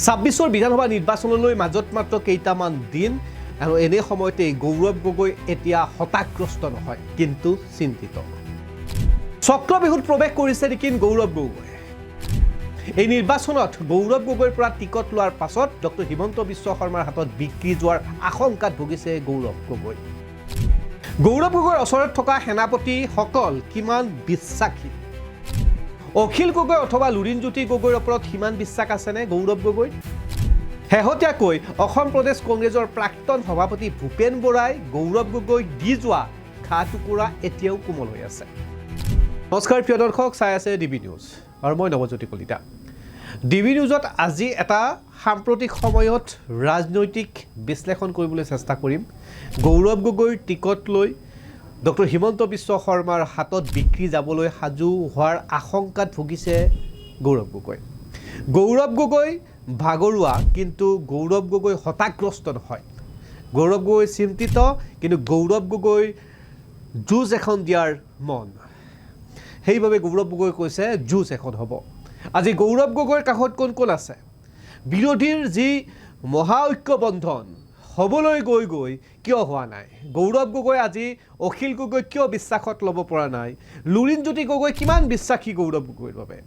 26 বিধানসভা নিৰ্বাচনলৈ মাজত মাত্ৰ কেইটামান দিন আৰু এনে সময়তে গৌৰৱ গগৈ এতিয়া হতাশগ্ৰস্ত নহয় কিন্তু চিন্তিত। চক্ৰবিহুত প্ৰৱেশ কৰিছে নেকি গৌৰৱ গগৈ? এই নিৰ্বাচনত গৌৰৱ গগৈৰ পৰা টিকট লোৱাৰ পাছত ডক্টৰ হিমন্ত বিশ্ব শৰ্মাৰ হাতত বিক্ৰী যোৱাৰ আশংকাত ভুগিছে গৌৰৱ গগৈ। গৌৰৱ গগৈৰ ওচৰত থকা সেনাপতিসকল কিমান বিশ্বাসী? অখিল গগৈ অথবা লুৰিণজ্যোতি গগৈৰ ওপৰত সিমান বিশ্বাস আছেনে গৌৰৱ গগৈ? শেহতীয়াকৈ অসম প্ৰদেশ কংগ্ৰেছৰ প্ৰাক্তন সভাপতি ভূপেন বৰাই গৌৰৱ গগৈক দি যোৱা ঘা টুকুৰা এতিয়াও কোমল হৈ আছে। নমস্কাৰ প্ৰিয় দৰ্শক, চাই আছে ডিবি নিউজ আৰু মই নৱজ্যোতি কলিতা। ডিবি নিউজত আজি এটা সাম্প্ৰতিক সময়ত ৰাজনৈতিক বিশ্লেষণ কৰিবলৈ চেষ্টা কৰিম। গৌৰৱ গগৈৰ টিকট লৈ ডক্টৰ হিমন্ত বিশ্ব শৰ্মাৰ হাতত বিক্ৰী যাবলৈ সাজু হোৱাৰ আশংকাত ভুগিছে গৌৰৱ গগৈ। গৌৰৱ গগৈ ভাগৰুৱা কিন্তু গৌৰৱ গগৈ হতাশগ্ৰস্ত নহয়। গৌৰৱ গগৈ চিন্তিত কিন্তু গৌৰৱ গগৈ যুঁজ এখন দিয়াৰ মন। সেইবাবে গৌৰৱ গগৈ কৈছে যুঁজ এখন হ'ব। আজি গৌৰৱ গগৈৰ কাষত কোন কোন আছে? বিৰোধীৰ যি মহা ঐক্যবন্ধন হ'বলৈ গৈ কিয় হোৱা নাই? গৌৰৱ গগৈ আজি অখিল গগৈ কিয় বিশ্বাসত ল'ব পৰা নাই? লুৰিণজ্যোতি গগৈ কিমান বিশ্বাসী গৌৰৱ গগৈৰ বাবে?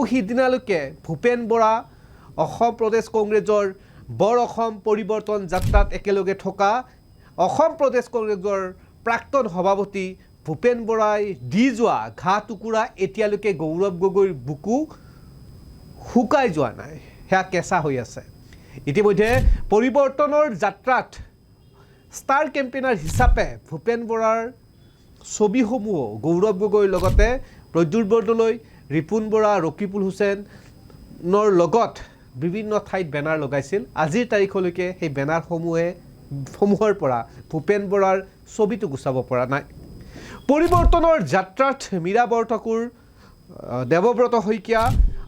সিদিনালৈকে ভূপেন বৰা অসম প্ৰদেশ কংগ্ৰেছৰ বৰ অসম পৰিৱৰ্তন যাত্ৰাত একেলগে থকা অসম প্ৰদেশ কংগ্ৰেছৰ প্ৰাক্তন সভাপতি ভূপেন বৰাই দি যোৱা ঘা টুকুৰা এতিয়ালৈকে গৌৰৱ গগৈৰ বুকু শুকাই যোৱা নাই, সেয়া কেঁচা হৈ আছে। ইতিমধ্যে পৰিৱৰ্তনৰ যাত্ৰাত ষ্টাৰ কেম্পেইনাৰ হিচাপে ভূপেন বৰাৰ ছবিসমূহো গৌৰৱ গগৈৰ লগতে প্ৰদ্যুৎ বৰদলৈ, ৰিপুণ বৰা, ৰকিবুল হুছেইনৰ লগত বিভিন্ন ঠাইত বেনাৰ লগাইছিল। আজিৰ তাৰিখলৈকে সেই বেনাৰসমূহৰ পৰা ভূপেন বৰাৰ ছবিটো গুচাব পৰা নাই। পৰিৱৰ্তনৰ যাত্ৰাত মীৰা বৰঠাকুৰ, দেৱব্ৰত শইকীয়া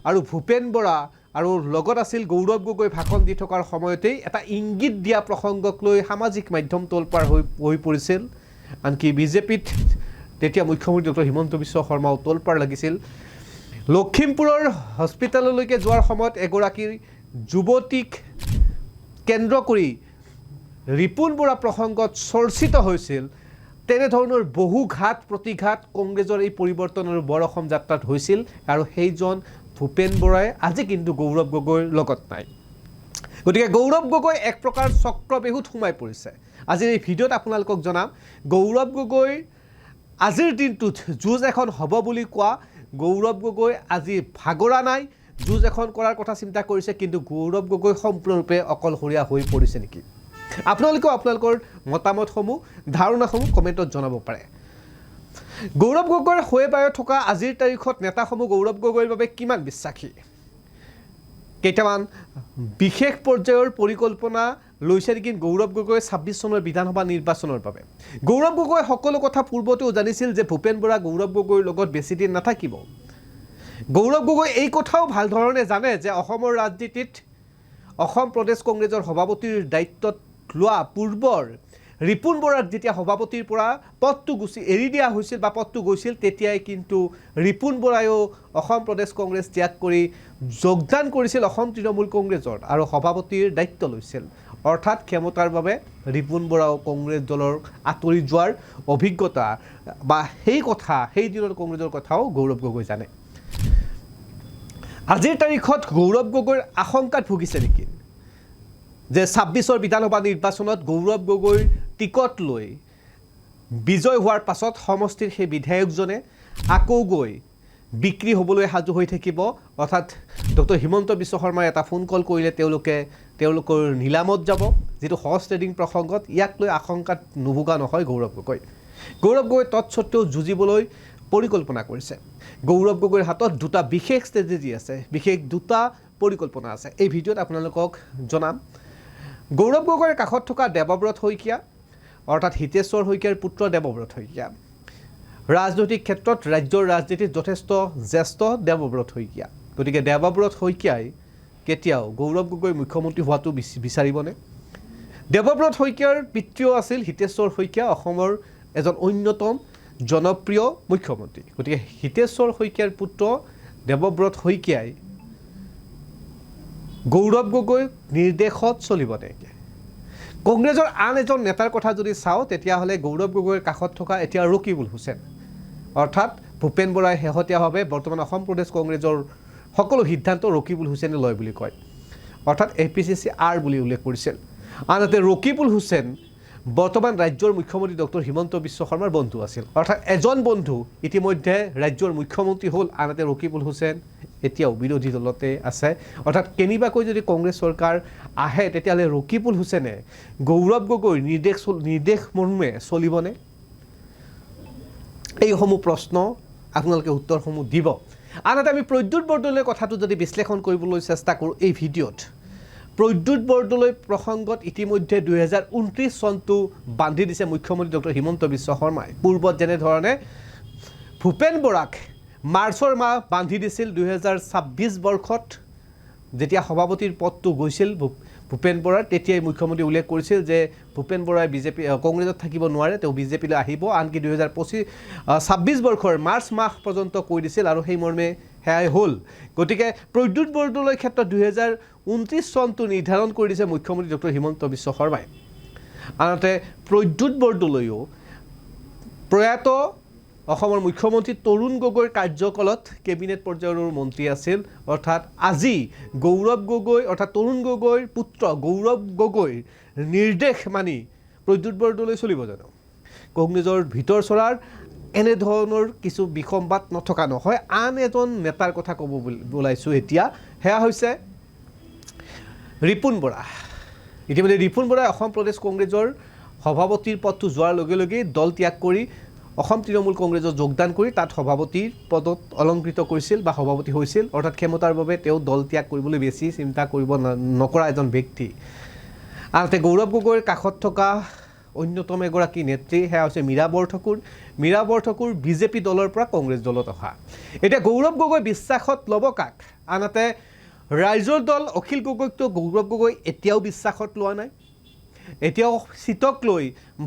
আৰু ভূপেন বৰা আৰু লগত আছিল গৌৰৱ গগৈ ভাষণ দি থকাৰ সময়তেই এটা ইংগিত দিয়া প্ৰসংগক লৈ সামাজিক মাধ্যম তোলপাৰ হৈ পৰিছিল। আনকি বিজেপিত তেতিয়া মুখ্যমন্ত্ৰী ডক্টৰ হিমন্ত বিশ্ব শৰ্মাও তোলপাৰ লাগিছিল। লখিমপুৰৰ হস্পিটেললৈকে যোৱাৰ সময়ত এগৰাকী যুৱতীক কেন্দ্ৰ কৰি ৰিপুণ বৰা প্ৰসংগত চৰ্চিত হৈছিল। তেনেধৰণৰ বহু ঘাত প্ৰতিঘাত কংগ্ৰেছৰ এই পৰিৱৰ্তনৰ বৰ অসম যাত্ৰাত হৈছিল আৰু সেইজন ভূপেন বৰাই আজি কিন্তু গৌৰৱ গগৈৰ লগত নাই। গতিকে গৌৰৱ গগৈ এক প্ৰকাৰ চক্ৰবেহুত সোমাই পৰিছে। আজিৰ এই ভিডিঅ'ত আপোনালোকক জনাম গৌৰৱ গগৈৰ আজিৰ দিনটোত যুঁজ এখন হ'ব বুলি কোৱা গৌৰৱ গগৈ আজি ভাগৰা নাই, যুঁজ এখন কৰাৰ কথা চিন্তা কৰিছে, কিন্তু গৌৰৱ গগৈ সম্পূৰ্ণৰূপে অকলশৰীয়া হৈ পৰিছে নেকি? আপোনালোকেও আপোনালোকৰ মতামতসমূহ ধাৰণাসমূহ কমেণ্টত জনাব পাৰে। গৌৰৱ গগৈৰ হৈ বাই থকা আজিৰ তাৰিখত নেতাসমূহ গৌৰৱ গগৈৰ বাবে কিমান বিশ্বাসী? কেইটামান বিশেষ পৰ্যায়ৰ পৰিকল্পনা লৈছে নেকি গৌৰৱ গগৈ 26 চনৰ বিধানসভা নিৰ্বাচনৰ বাবে? গৌৰৱ গগৈ সকলো কথা পূৰ্বতেও জানিছিল যে ভূপেন বৰা গৌৰৱ গগৈৰ লগত বেছিদিন নাথাকিব। গৌৰৱ গগৈ এই কথাও ভাল ধৰণে জানে যে অসমৰ ৰাজনীতিত অসম প্ৰদেশ কংগ্ৰেছৰ সভাপতিৰ দায়িত্বত লোৱা পূৰ্বৰ ৰিপুণ বৰাক যেতিয়া সভাপতিৰ পৰা পদটো এৰি দিয়া হৈছিল বা পদটো গৈছিল, তেতিয়াই কিন্তু ৰিপুণ বৰায়ো অসম প্ৰদেশ কংগ্ৰেছ ত্যাগ কৰি যোগদান কৰিছিল অসম তৃণমূল কংগ্ৰেছৰ আৰু সভাপতিৰ দায়িত্ব লৈছিল। অৰ্থাৎ ক্ষমতাৰ বাবে ৰিপুণ বৰাও কংগ্ৰেছ দলৰ আঁতৰি যোৱাৰ অভিজ্ঞতা বা সেই দিনৰ কংগ্ৰেছৰ কথাও গৌৰৱ গগৈ জানে। আজিৰ তাৰিখত গৌৰৱ গগৈৰ আশংকাত ভুগিছে নেকি যে 26 বিধানসভা নিৰ্বাচনত গৌৰৱ গগৈৰ টিকট লৈ বিজয় হোৱাৰ পাছত সমষ্টিৰ সেই বিধায়কজনে আকৌ গৈ বিক্ৰী হ'বলৈ সাজু হৈ থাকিব? অৰ্থাৎ ডক্টৰ হিমন্ত বিশ্ব শৰ্মাই এটা ফোন কল কৰিলে তেওঁলোকৰ নিলামত যাব, যিটো হৰ্চ ট্ৰেডিং প্ৰসংগত। ইয়াক লৈ আশংকাত নুভুগা নহয় গৌৰৱ গগৈ। গৌৰৱ গগৈ তৎসত্ত্বেও যুঁজিবলৈ পৰিকল্পনা কৰিছে। গৌৰৱ গগৈৰ হাতত দুটা বিশেষ ষ্ট্ৰেটেজি আছে, বিশেষ দুটা পৰিকল্পনা আছে। এই ভিডিঅ'ত আপোনালোকক জনাম। গৌৰৱ গগৈৰ কাষত থকা দেৱব্ৰত শইকীয়া অৰ্থাৎ হিতেশ্বৰ শইকীয়াৰ পুত্ৰ দেৱব্ৰত শইকীয়া, ৰাজনৈতিক ক্ষেত্ৰত ৰাজ্যৰ ৰাজনীতিত যথেষ্ট জ্যেষ্ঠ দেৱব্ৰত শইকীয়া। গতিকে দেৱব্ৰত শইকীয়াই কেতিয়াও গৌৰৱ গগৈ মুখ্যমন্ত্ৰী হোৱাটো বিচাৰিবনে? দেৱব্ৰত শইকীয়াৰ পিতৃও আছিল হিতেশ্বৰ শইকীয়া, অসমৰ এজন অন্যতম জনপ্ৰিয় মুখ্যমন্ত্ৰী। গতিকে হিতেশ্বৰ শইকীয়াৰ পুত্ৰ দেৱব্ৰত শইকীয়াই গৌৰৱ গগৈ নিৰ্দেশত চলিব নেকি কংগ্ৰেছৰ আন এজন নেতাৰ কথা যদি চাওঁ তেতিয়াহ'লে গৌৰৱ গগৈৰ কাষত থকা এতিয়া ৰকিবুল হুছেইন অৰ্থাৎ ভূপেন বৰাই শেহতীয়াভাৱে বৰ্তমান অসম প্ৰদেশ কংগ্ৰেছৰ সকলো সিদ্ধান্ত ৰকিবুল হুছেইনে লয় বুলি কয় অৰ্থাৎ APCC R বুলি উল্লেখ কৰিছিল আনহাতে ৰকিবুল হুছেইন বৰ্তমান ৰাজ্যৰ মুখ্যমন্ত্ৰী ডক্টৰ হিমন্ত বিশ্ব শৰ্মাৰ বন্ধু আছিল অৰ্থাৎ এজন বন্ধু ইতিমধ্যে ৰাজ্যৰ মুখ্যমন্ত্ৰী হ'ল আনহাতে ৰকিবুল হুছেইন এতিয়াও বিৰোধী দলতে আছে অৰ্থাৎ কেনিবাকৈ যদি কংগ্ৰেছ চৰকাৰ আহে তেতিয়াহ'লে ৰকিবুল হুছেইনে গৌৰৱ গগৈৰ নিৰ্দেশ মৰ্মে চলিবনে এইসমূহ প্ৰশ্ন আপোনালোকে উত্তৰসমূহ দিব আনহাতে আমি প্ৰদ্যুৎ বৰদলৈৰ কথাটো যদি বিশ্লেষণ কৰিবলৈ চেষ্টা কৰোঁ এই ভিডিঅ'ত প্ৰদ্যুৎ বৰদলৈ প্ৰসংগত ইতিমধ্যে 2029 চনটো বান্ধি দিছে মুখ্যমন্ত্ৰী ডক্টৰ হিমন্ত বিশ্ব শৰ্মাই পূৰ্বত যেনেধৰণে ভূপেন বৰাক মাৰ্চৰ মাহ বান্ধি দিছিল 2026 বৰ্ষত যেতিয়া সভাপতিৰ পদটো গৈছিল ভূপেন বৰাৰ তেতিয়াই মুখ্যমন্ত্ৰী উল্লেখ কৰিছিল যে ভূপেন বৰাই বিজেপি কংগ্ৰেছত থাকিব নোৱাৰে তেওঁ বিজেপিলৈ আহিব আনকি 2026 বৰ্ষৰ মাৰ্চ মাহ পৰ্যন্ত কৈ দিছিল আৰু সেই মৰ্মে সেয়াই হ'ল গতিকে প্ৰদ্যুৎ বৰদলৈৰ ক্ষেত্ৰত 2029 চনটো নিৰ্ধাৰণ কৰি দিছে মুখ্যমন্ত্ৰী ডক্টৰ হিমন্ত বিশ্ব শৰ্মাই আনহাতে প্ৰদ্যুৎ বৰদলৈও প্ৰয়াত অসমৰ মুখ্যমন্ত্ৰী তৰুণ গগৈৰ কাৰ্যকালত কেবিনেট পৰ্যায়ৰ মন্ত্ৰী আছিল অৰ্থাৎ আজি গৌৰৱ গগৈ অৰ্থাৎ তৰুণ গগৈৰ পুত্ৰ গৌৰৱ গগৈৰ নিৰ্দেশ মানি প্ৰদ্যুৎ বৰদলৈ চলিব জানো কংগ্ৰেছৰ ভিতৰ চৰাৰ এনেধৰণৰ কিছু বিসম্বাদ নথকা নহয় আন এজন নেতাৰ কথা ক'ব ওলাইছোঁ এতিয়া সেয়া হৈছে ৰিপুণ বৰা ইতিমধ্যে ৰিপুণ বৰাই অসম প্ৰদেশ কংগ্ৰেছৰ সভাপতিৰ পদটো যোৱাৰ লগে লগে দল ত্যাগ কৰি অসম তৃণমূল কংগ্ৰেছত যোগদান কৰি তাত সভাপতিৰ পদত অলংকৃত কৰিছিল বা সভাপতি হৈছিল অৰ্থাৎ ক্ষমতাৰ বাবে তেওঁ দল ত্যাগ কৰিবলৈ বেছি চিন্তা কৰিব নকৰা এজন ব্যক্তি আনহাতে গৌৰৱ গগৈৰ কাষত থকা অন্যতম এগৰাকী নেত্ৰী সেয়া হৈছে মীৰা বৰঠাকুৰ বিজেপি দলৰ পৰা কংগ্ৰেছ দলত অহা এতিয়া গৌৰৱ গগৈ বিশ্বাসত ল'ব কাক আনহাতে ৰাইজৰ দল অখিল গগৈকতো গৌৰৱ গগৈ এতিয়াও বিশ্বাসত লোৱা নাই এতিয়াও চিটক লৈ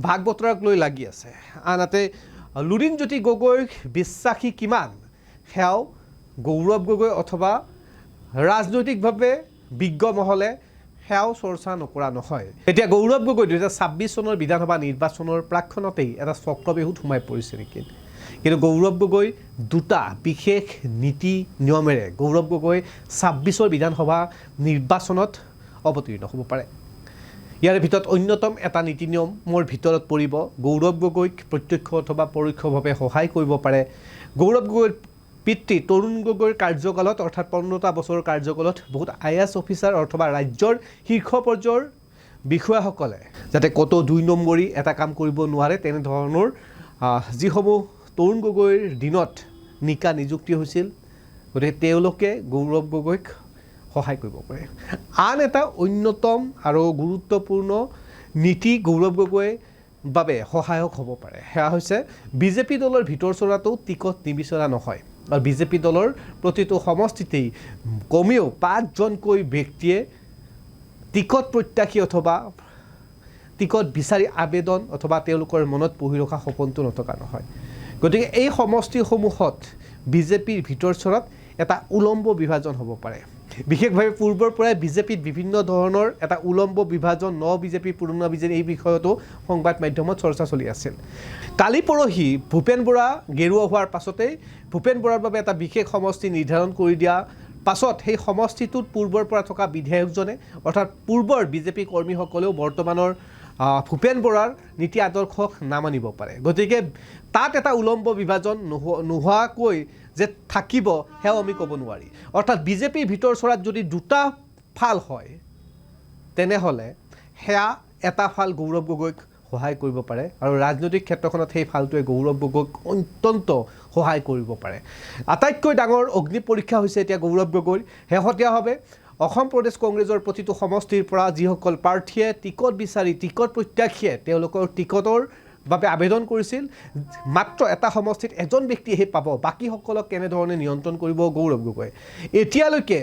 ভাগ বতৰাক লৈ লাগি আছে আনহাতে লুৰিণজ্যোতি গগৈক বিশ্বাসী কিমান সেয়াও গৌৰৱ গগৈ অথবা ৰাজনৈতিকভাৱে বিজ্ঞ মহলে সেয়াও চৰ্চা নকৰা নহয় এতিয়া গৌৰৱ গগৈ 2026 চনৰ বিধানসভা নিৰ্বাচনৰ প্ৰাক্ষণতেই এটা চক্ৰবেহুত সোমাই পৰিছে নেকি কিন্তু গৌৰৱ গগৈ দুটা বিশেষ নীতি নিয়মেৰে গৌৰৱ গগৈ 26ৰ বিধানসভা নিৰ্বাচনত অৱতীৰ্ণ হ'ব পাৰে ইয়াৰ ভিতৰত অন্যতম এটা নীতি নিয়মৰ ভিতৰত পৰিব গৌৰৱ গগৈক প্ৰত্যক্ষ অথবা পৰোক্ষভাৱে সহায় কৰিব পাৰে গৌৰৱ গগৈৰ পিতৃ তৰুণ গগৈৰ কাৰ্যকালত অৰ্থাৎ 15টা বছৰৰ কাৰ্যকালত বহুত IAS অফিচাৰ অথবা ৰাজ্যৰ শীৰ্ষ পৰ্যায়ৰ বিষয়াসকলে যাতে কত 2 নম্বৰী এটা কাম কৰিব নোৱাৰে তেনেধৰণৰ যিসমূহ তৰুণ গগৈৰ দিনত নিকা নিযুক্তি হৈছিল গতিকে তেওঁলোকে গৌৰৱ গগৈক সহায় কৰিব পাৰে আন এটা অন্যতম আৰু গুৰুত্বপূৰ্ণ নীতি গৌৰৱ গগৈৰ বাবে সহায়ক হ'ব পাৰে সেয়া হৈছে বিজেপি দলৰ ভিতৰ চৰাটো টিকট নিবিচৰা নহয় আৰু বিজেপি দলৰ প্ৰতিটো সমষ্টিতেই কমেও 5জনকৈ ব্যক্তিয়ে টিকট প্ৰত্যাশী অথবা টিকট বিচাৰি আবেদন অথবা তেওঁলোকৰ মনত পুহি ৰখা সপোনটো নথকা নহয় গতিকে এই সমষ্টিসমূহত বিজেপিৰ ভিতৰ চৰাত এটা উলম্ব বিভাজন হ'ব পাৰে বিশেষভাৱে পূৰ্বৰ পৰাই বিজেপিত বিভিন্ন ধৰণৰ এটা উলম্ব বিভাজন বিজেপি পুৰণা বিজেপি এই বিষয়টো সংবাদ মাধ্যমত চৰ্চা চলি আছিল কালি পৰহি ভূপেন বৰা গেৰুৱা হোৱাৰ পাছতেই ভূপেন বৰাৰ বাবে এটা বিশেষ সমষ্টি নিৰ্ধাৰণ কৰি দিয়া পাছত সেই সমষ্টিটোত পূৰ্বৰ পৰা থকা বিধায়কজনে অৰ্থাৎ পূৰ্বৰ বিজেপি কৰ্মীসকলেও বৰ্তমানৰ ভূপেন বৰাৰ নীতি আদৰ্শক নামানিব পাৰে গতিকে তাত এটা উলম্ব বিভাজন নোহোৱাকৈ যে থাকিব সেয়াও আমি ক'ব নোৱাৰি অৰ্থাৎ বিজেপিৰ ভিতৰ চৰাত যদি দুটা ফাল হয় তেনেহ'লে সেয়া এটা ফাল গৌৰৱ গগৈক সহায় কৰিব পাৰে আৰু ৰাজনৈতিক ক্ষেত্ৰখনত সেই ফালটোৱে গৌৰৱ গগৈক অত্যন্ত সহায় কৰিব পাৰে আটাইতকৈ ডাঙৰ অগ্নি পৰীক্ষা হৈছে এতিয়া গৌৰৱ গগৈৰ শেহতীয়াভাৱে অসম প্ৰদেশ কংগ্ৰেছৰ প্ৰতিটো সমষ্টিৰ পৰা যিসকল প্ৰাৰ্থীয়ে টিকট বিচাৰি টিকট প্ৰত্যাশীয়ে তেওঁলোকৰ টিকটৰ বাবে আবেদন কৰিছিল মাত্ৰ এটা সমষ্টিত এজন ব্যক্তিয়েহে পাব বাকীসকলক কেনেধৰণে নিয়ন্ত্ৰণ কৰিব গৌৰৱ গগৈ এতিয়ালৈকে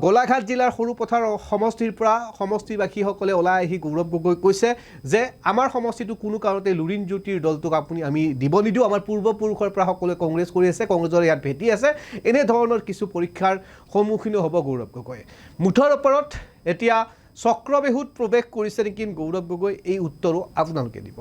গোলাঘাট জিলাৰ সৰুপথাৰ সমষ্টিৰ পৰা সমষ্টিবাসীসকলে ওলাই আহি গৌৰৱ গগৈ কৈছে যে আমাৰ সমষ্টিটো কোনো কাৰণতে লুৰিণ জ্যোতিৰ দলটোক আমি দিব নিদিওঁ আমাৰ পূৰ্বপুৰুষৰ পৰা সকলোৱে কংগ্ৰেছ কৰি আছে কংগ্ৰেছৰ ইয়াত ভেটি আছে এনেধৰণৰ কিছু পৰীক্ষাৰ সন্মুখীন হ'ব গৌৰৱ গগৈ মুঠৰ ওপৰত এতিয়া চক্ৰবেহুত প্ৰৱেশ কৰিছে নেকি গৌৰৱ গগৈ এই উত্তৰো আপোনালোকে দিব